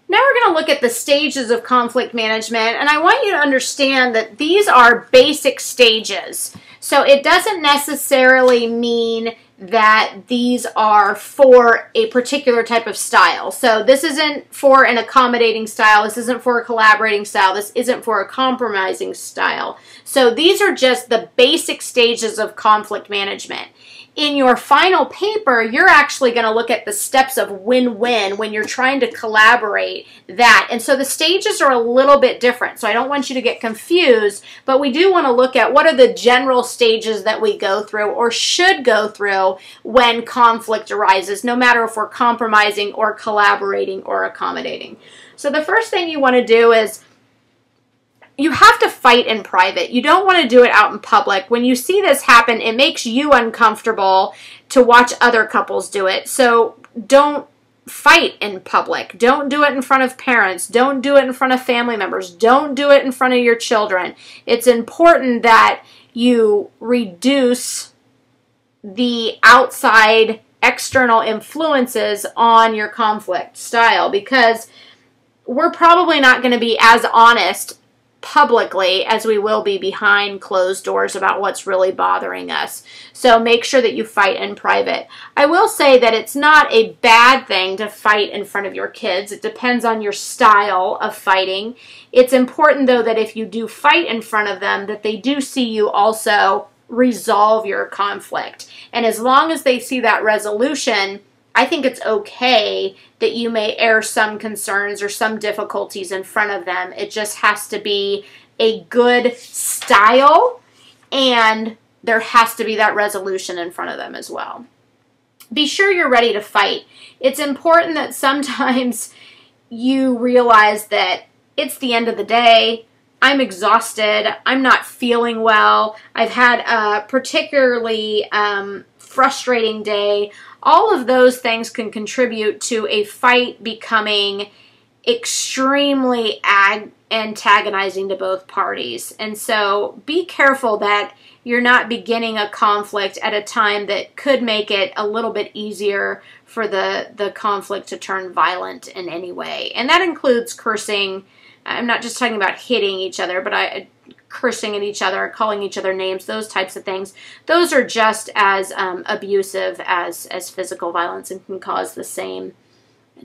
Now we're going to look at the stages of conflict management, and I want you to understand that these are basic stages. So it doesn't necessarily mean that these are for a particular type of style. So this isn't for an accommodating style, this isn't for a collaborating style, this isn't for a compromising style. So these are just the basic stages of conflict management. In your final paper, you're actually going to look at the steps of win-win when you're trying to collaborate that. And so the stages are a little bit different. So I don't want you to get confused, but we do want to look at what are the general stages that we go through or should go through when conflict arises, no matter if we're compromising or collaborating or accommodating. So the first thing you want to do is you have to fight in private. You don't want to do it out in public. When you see this happen, it makes you uncomfortable to watch other couples do it. So don't fight in public. Don't do it in front of parents. Don't do it in front of family members. Don't do it in front of your children. It's important that you reduce the outside external influences on your conflict style, because we're probably not going to be as honest publicly as we will be behind closed doors about what's really bothering us. So make sure that you fight in private. I will say that it's not a bad thing to fight in front of your kids. It depends on your style of fighting. It's important, though, that if you do fight in front of them, that they do see you also resolve your conflict. And as long as they see that resolution, I think it's okay that you may air some concerns or some difficulties in front of them. It just has to be a good style, and there has to be that resolution in front of them as well. Be sure you're ready to fight. It's important that sometimes you realize that it's the end of the day. I'm exhausted. I'm not feeling well. I've had a particularly frustrating day. All of those things can contribute to a fight becoming extremely antagonizing to both parties. And so be careful that you're not beginning a conflict at a time that could make it a little bit easier for the conflict to turn violent in any way. And that includes cursing. I'm not just talking about hitting each other, but cursing at each other, calling each other names, those types of things. Those are just as abusive as physical violence and can cause the same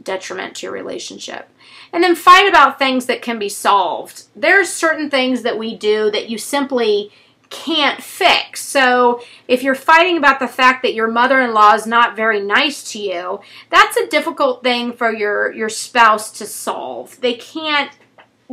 detriment to your relationship. And then fight about things that can be solved. There's certain things that we do that you simply can't fix. So if you're fighting about the fact that your mother-in-law is not very nice to you, that's a difficult thing for your spouse to solve. They can't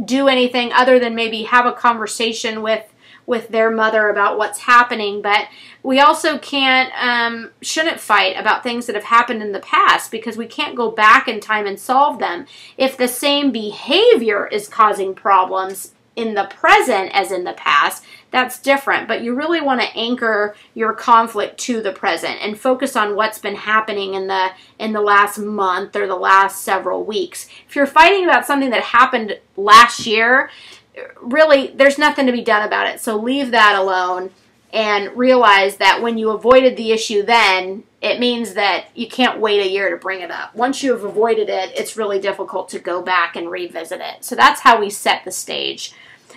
do anything other than maybe have a conversation with their mother about what's happening, but we also shouldn't fight about things that have happened in the past, because we can't go back in time and solve them. If the same behavior is causing problems in the present as in the past, that's different, but you really want to anchor your conflict to the present and focus on what's been happening in the last month or the last several weeks. If you're fighting about something that happened last year, really there's nothing to be done about it. So leave that alone and realize that when you avoided the issue then, it means that you can't wait a year to bring it up. Once you have avoided it, it's really difficult to go back and revisit it. So that's how we set the stage.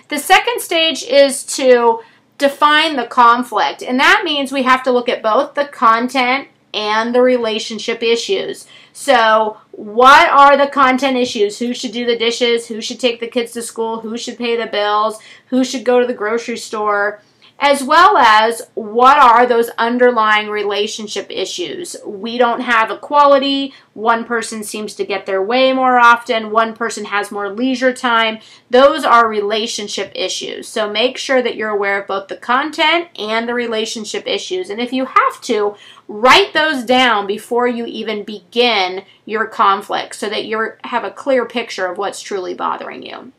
The second stage is to define the conflict, and that means we have to look at both the content and the relationship issues. So what are the content issues? Who should do the dishes? Who should take the kids to school? Who should pay the bills? Who should go to the grocery store? As well as what are those underlying relationship issues? We don't have equality. One person seems to get their way more often. One person has more leisure time. Those are relationship issues. So make sure that you're aware of both the content and the relationship issues. And if you have to, write those down before you even begin your conflict so that you have a clear picture of what's truly bothering you.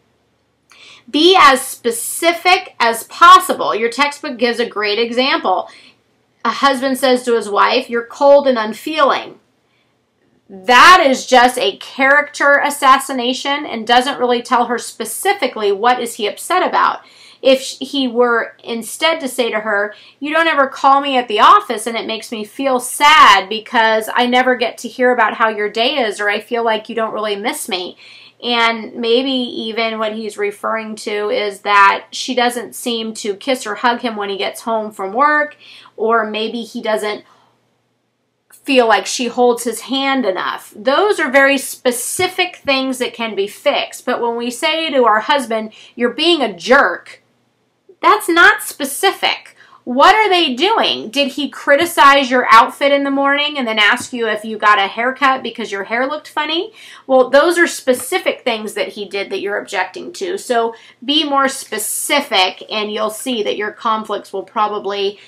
Be as specific as possible. Your textbook gives a great example. A husband says to his wife, "You're cold and unfeeling." That is just a character assassination and doesn't really tell her specifically what is he upset about. If he were instead to say to her, "You don't ever call me at the office and it makes me feel sad because I never get to hear about how your day is, or I feel like you don't really miss me," And maybe even what he's referring to is that she doesn't seem to kiss or hug him when he gets home from work, or maybe he doesn't feel like she holds his hand enough. Those are very specific things that can be fixed. But when we say to our husband, you're being a jerk, that's not specific. What are they doing? Did he criticize your outfit in the morning and then ask you if you got a haircut because your hair looked funny? Well, those are specific things that he did that you're objecting to. So be more specific, and you'll see that your conflicts will probably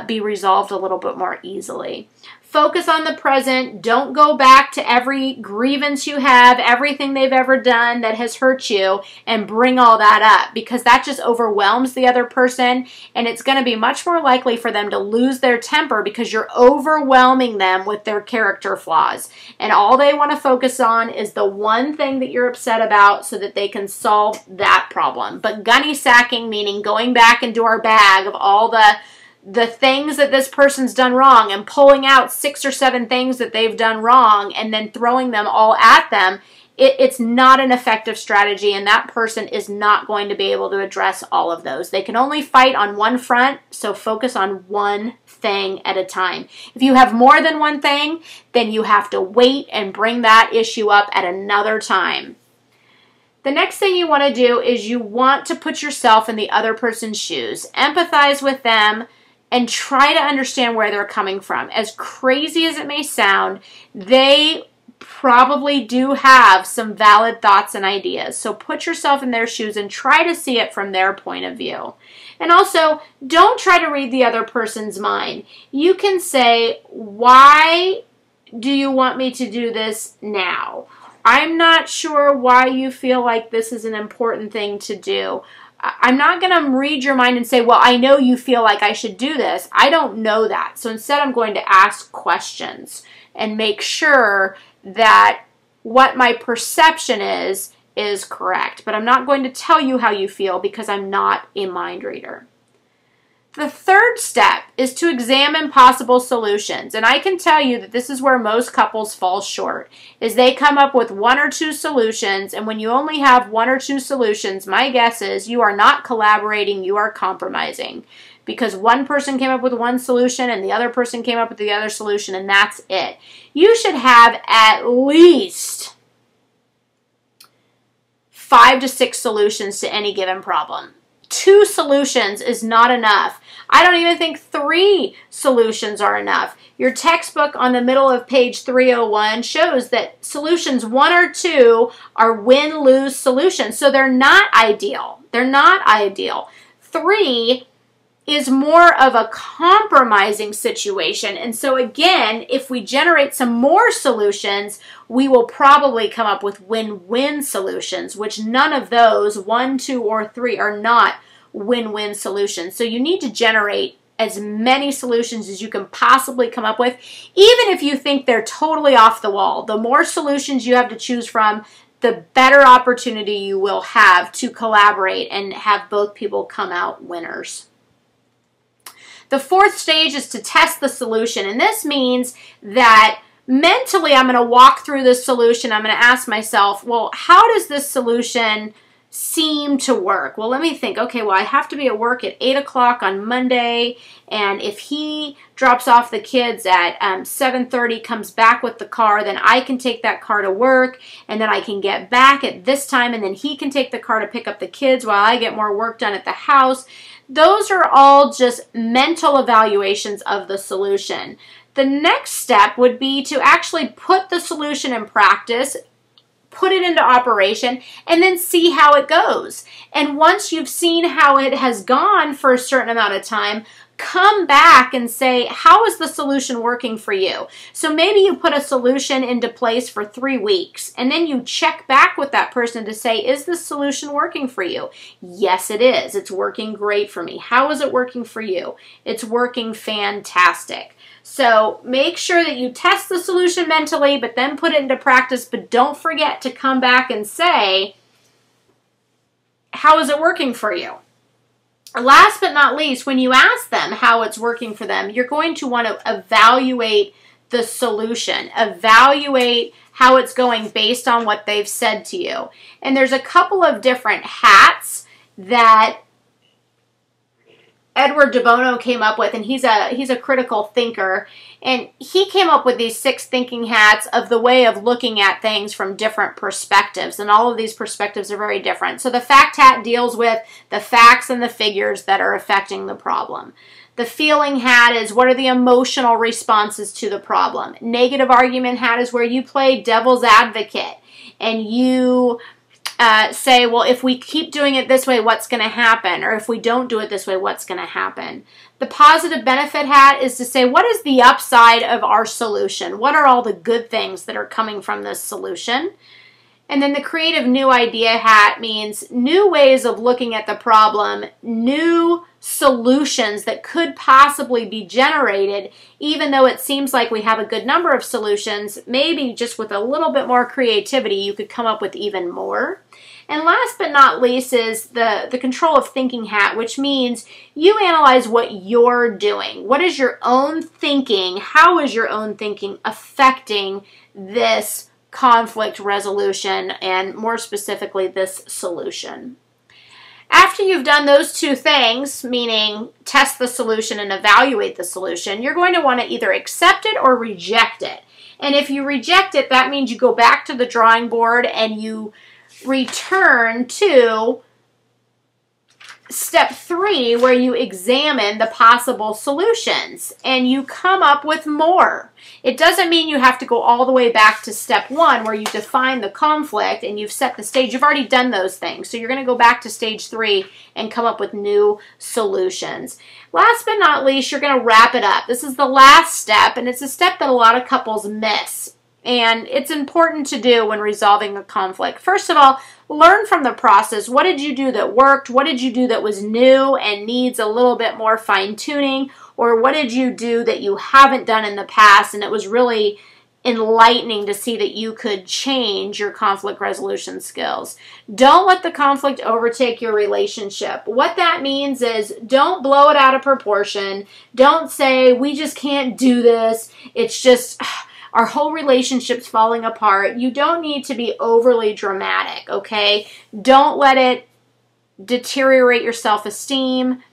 be resolved a little bit more easily. Focus on the present. Don't go back to every grievance you have, everything they've ever done that has hurt you, and bring all that up, because that just overwhelms the other person, and it's going to be much more likely for them to lose their temper because you're overwhelming them with their character flaws. And all they want to focus on is the one thing that you're upset about so that they can solve that problem. But gunny sacking, meaning going back into our bag of all the things that this person's done wrong and pulling out 6 or 7 things that they've done wrong and then throwing them all at them, it's not an effective strategy, and that person is not going to be able to address all of those. They can only fight on one front, so focus on one thing at a time. If you have more than one thing, then you have to wait and bring that issue up at another time. The next thing you want to do is you want to put yourself in the other person's shoes. Empathize with them and try to understand where they're coming from. As crazy as it may sound, they probably do have some valid thoughts and ideas. So put yourself in their shoes and try to see it from their point of view. And also, don't try to read the other person's mind. You can say, why do you want me to do this now? I'm not sure why you feel like this is an important thing to do. I'm not going to read your mind and say, well, I know you feel like I should do this. I don't know that. So instead, I'm going to ask questions and make sure that what my perception is correct. But I'm not going to tell you how you feel because I'm not a mind reader. The third step is to examine possible solutions. And I can tell you that this is where most couples fall short, is they come up with 1 or 2 solutions. And when you only have 1 or 2 solutions, my guess is you are not collaborating, you are compromising. Because one person came up with one solution and the other person came up with the other solution, and that's it. You should have at least 5 to 6 solutions to any given problem. 2 solutions is not enough. I don't even think 3 solutions are enough. Your textbook on the middle of page 301 shows that solutions 1 or 2 are win-lose solutions. So they're not ideal. They're not ideal. 3 is more of a compromising situation. And so again, if we generate some more solutions, we will probably come up with win-win solutions, which none of those, 1, 2, or 3, are not win-win solutions. So you need to generate as many solutions as you can possibly come up with, even if you think they're totally off the wall. The more solutions you have to choose from, the better opportunity you will have to collaborate and have both people come out winners. The 4th stage is to test the solution, and this means that mentally I'm going to walk through this solution. I'm going to ask myself, well, how does this solution seem to work? Well, let me think. Okay, well, I have to be at work at 8 o'clock on Monday, and if he drops off the kids at 7:30, comes back with the car, then I can take that car to work, and then I can get back at this time, and then he can take the car to pick up the kids while I get more work done at the house. Those are all just mental evaluations of the solution. The next step would be to actually put the solution in practice, put it into operation, and then see how it goes. And once you've seen how it has gone for a certain amount of time, come back and say, how is the solution working for you? So maybe you put a solution into place for 3 weeks, and then you check back with that person to say, is this solution working for you? Yes, it is. It's working great for me. How is it working for you? It's working fantastic. So make sure that you test the solution mentally, but then put it into practice. But don't forget to come back and say, how is it working for you? Last but not least, when you ask them how it's working for them, you're going to want to evaluate the solution. Evaluate how it's going based on what they've said to you. And there's a couple of different hats that Edward de Bono came up with, and he's a critical thinker, and he came up with these 6 thinking hats of the way of looking at things from different perspectives, and all of these perspectives are very different. So the fact hat deals with the facts and the figures that are affecting the problem. The feeling hat is what are the emotional responses to the problem. Negative argument hat is where you play devil's advocate, and you say, well, if we keep doing it this way, what's going to happen? Or if we don't do it this way, what's going to happen? The positive benefit hat is to say, what is the upside of our solution? What are all the good things that are coming from this solution? And then the creative new idea hat means new ways of looking at the problem, new solutions that could possibly be generated, even though it seems like we have a good number of solutions. Maybe just with a little bit more creativity, you could come up with even more. And last but not least is the control of thinking hat, which means you analyze what you're doing. What is your own thinking? How is your own thinking affecting this conflict resolution, and more specifically, this solution? After you've done those 2 things, meaning test the solution and evaluate the solution, you're going to want to either accept it or reject it. And if you reject it, that means you go back to the drawing board and you return to step 3, where you examine the possible solutions and you come up with more. It doesn't mean you have to go all the way back to step 1 where you define the conflict and you've set the stage. You've already done those things. So you're going to go back to stage 3 and come up with new solutions. Last but not least, you're going to wrap it up. This is the last step, and it's a step that a lot of couples miss. And it's important to do when resolving a conflict. First of all, learn from the process. What did you do that worked? What did you do that was new and needs a little bit more fine-tuning? Or what did you do that you haven't done in the past and it was really enlightening to see that you could change your conflict resolution skills? Don't let the conflict overtake your relationship. What that means is don't blow it out of proportion. Don't say, we just can't do this. It's just our whole relationship's falling apart. You don't need to be overly dramatic, okay? Don't let it deteriorate your self-esteem.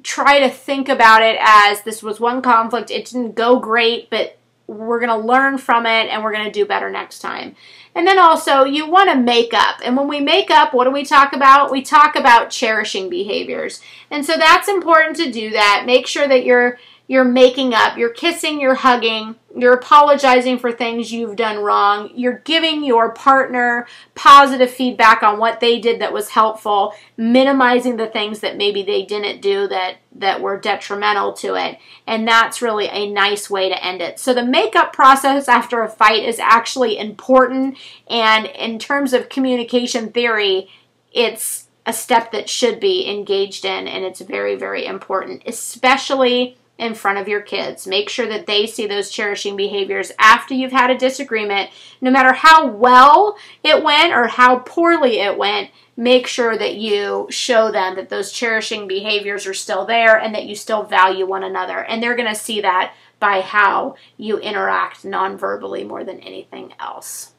Try to think about it as this was one conflict. It didn't go great, but we're going to learn from it and we're going to do better next time. And then also, you want to make up. And when we make up, what do we talk about? We talk about cherishing behaviors. And so that's important to do that. Make sure that you're making up, you're kissing, you're hugging, you're apologizing for things you've done wrong, you're giving your partner positive feedback on what they did that was helpful, minimizing the things that maybe they didn't do that were detrimental to it, and that's really a nice way to end it. So the makeup process after a fight is actually important, and in terms of communication theory, it's a step that should be engaged in, and it's very, very important, especially in front of your kids. Make sure that they see those cherishing behaviors after you've had a disagreement. No matter how well it went or how poorly it went, make sure that you show them that those cherishing behaviors are still there and that you still value one another. And they're going to see that by how you interact non-verbally more than anything else.